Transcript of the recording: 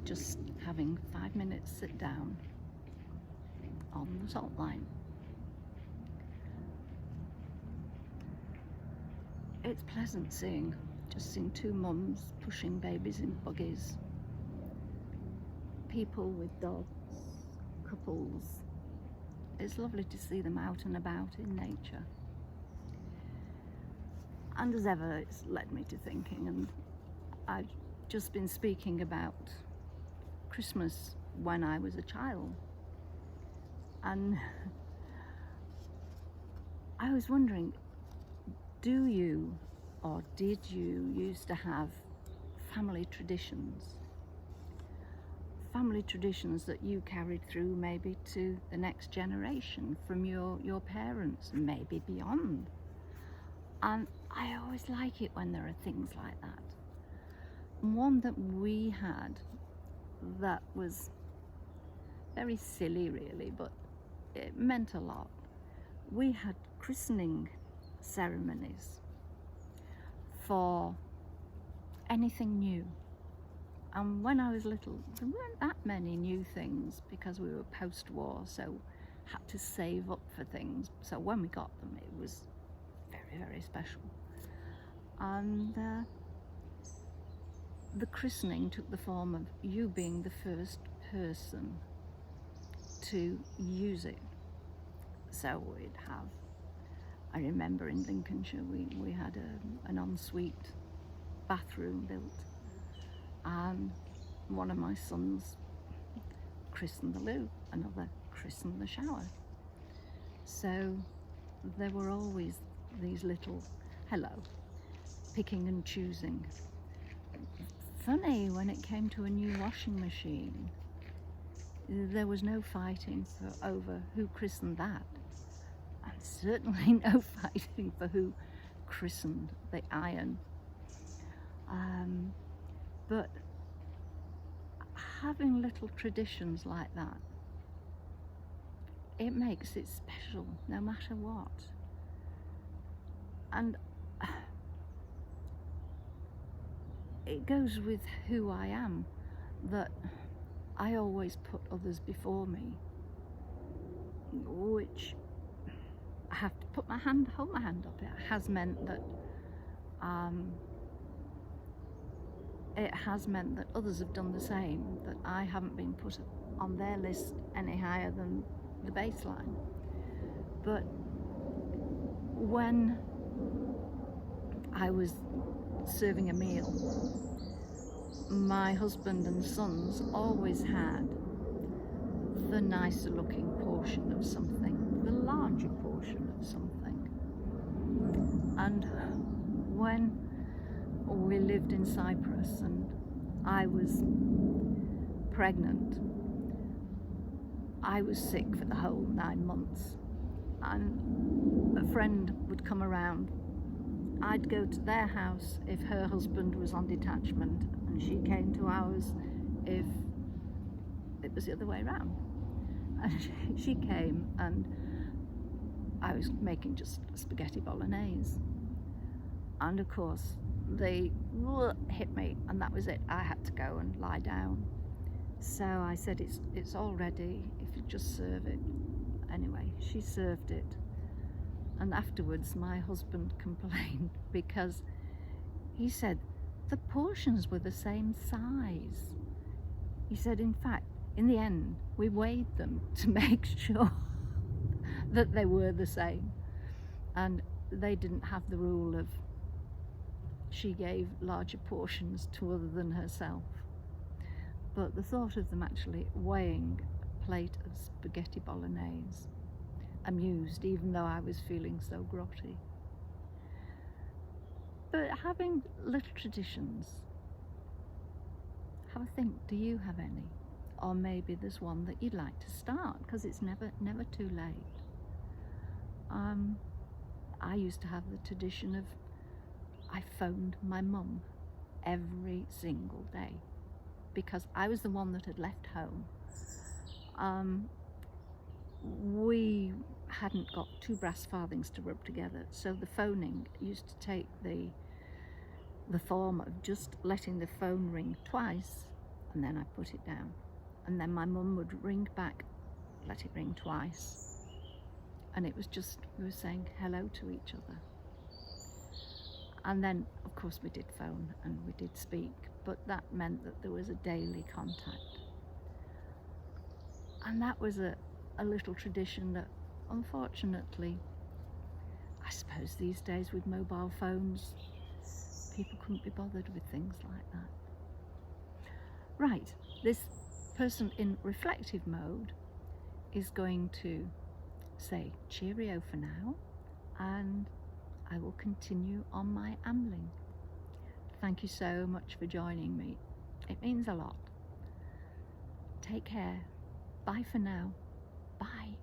just having 5 minutes sit down on the salt line. It's pleasant just seeing two mums pushing babies in buggies, people with dogs, couples. It's lovely to see them out and about in nature. And as ever, it's led me to thinking, and I've just been speaking about Christmas when I was a child, and I was wondering, do you or did you used to have family traditions? Family traditions that you carried through maybe to the next generation from your parents, maybe beyond. And I always like it when there are things like that. One that we had that was very silly really, but it meant a lot. We had christening ceremonies for anything new. And when I was little, there weren't that many new things because we were post-war, so had to save up for things. So when we got them, it was very, very special. And the christening took the form of you being the first person to use it. So we'd have, I remember in Lincolnshire, we had an ensuite bathroom built, and one of my sons christened the loo, another christened the shower. So there were always these little, picking and choosing. Funny, when it came to a new washing machine, there was no fighting over who christened that, and certainly no fighting for who christened the iron. But having little traditions like that, it makes it special no matter what. And it goes with who I am, that I always put others before me, which I have to hold my hand up. It has meant that others have done the same, that I haven't been put on their list any higher than the baseline. But when I was serving a meal, my husband and sons always had the nicer looking portion of something, the larger portion of something. And when we lived in Cyprus and I was pregnant, I was sick for the whole 9 months, and a friend would come around. I'd go to their house if her husband was on detachment, and she came to ours if it was the other way around. And she came, and I was making just spaghetti bolognese, and of course they hit me, and that was it. I had to go and lie down. So I said, it's all ready, if you just serve it. Anyway, she served it, and afterwards my husband complained because he said the portions were the same size. He said, in fact, in the end, we weighed them to make sure that they were the same, and they didn't have the rule of she gave larger portions to other than herself. But the thought of them actually weighing a plate of spaghetti bolognese amused, even though I was feeling so grotty. But having little traditions, have a think, do you have any? Or maybe there's one that you'd like to start, because it's never too late. I used to have the tradition of, I phoned my mum every single day, because I was the one that had left home. We hadn't got 2 brass farthings to rub together, so the phoning used to take the form of just letting the phone ring twice and then I put it down. And then my mum would ring back, let it ring twice. And it was just, we were saying hello to each other. And then, of course, we did phone and we did speak, but that meant that there was a daily contact. And that was a little tradition that, unfortunately, I suppose these days with mobile phones, people couldn't be bothered with things like that. Right, this person in reflective mode is going to say cheerio for now, and I will continue on my ambling. Thank you so much for joining me. It means a lot. Take care. Bye for now. Bye.